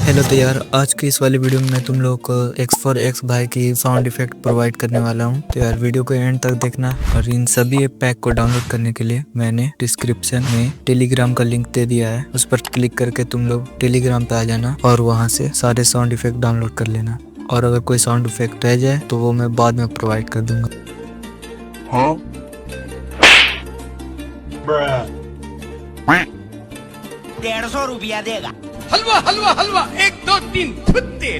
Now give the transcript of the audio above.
Hello तो यार, आज की इस वाली वीडियो में मैं तुम लोग को एक्स फॉर एक्स भाई की साउंड इफेक्ट प्रोवाइड करने वाला हूँ। तो यार वीडियो को एंड तक देखना। और इन सभी ऐप पैक को डाउनलोड करने के लिए मैंने डिस्क्रिप्शन में टेलीग्राम का लिंक दे दिया है, उस पर क्लिक करके तुम लोग टेलीग्राम पे आ जाना और वहाँ से सारे साउंड इफेक्ट डाउनलोड कर लेना। और अगर कोई साउंड इफेक्ट रह जाए तो वो मैं बाद में प्रोवाइड कर दूंगा। हाँ? 150 रुपया देगा। हलवा हलवा हलवा 1 2 3 फुत्ते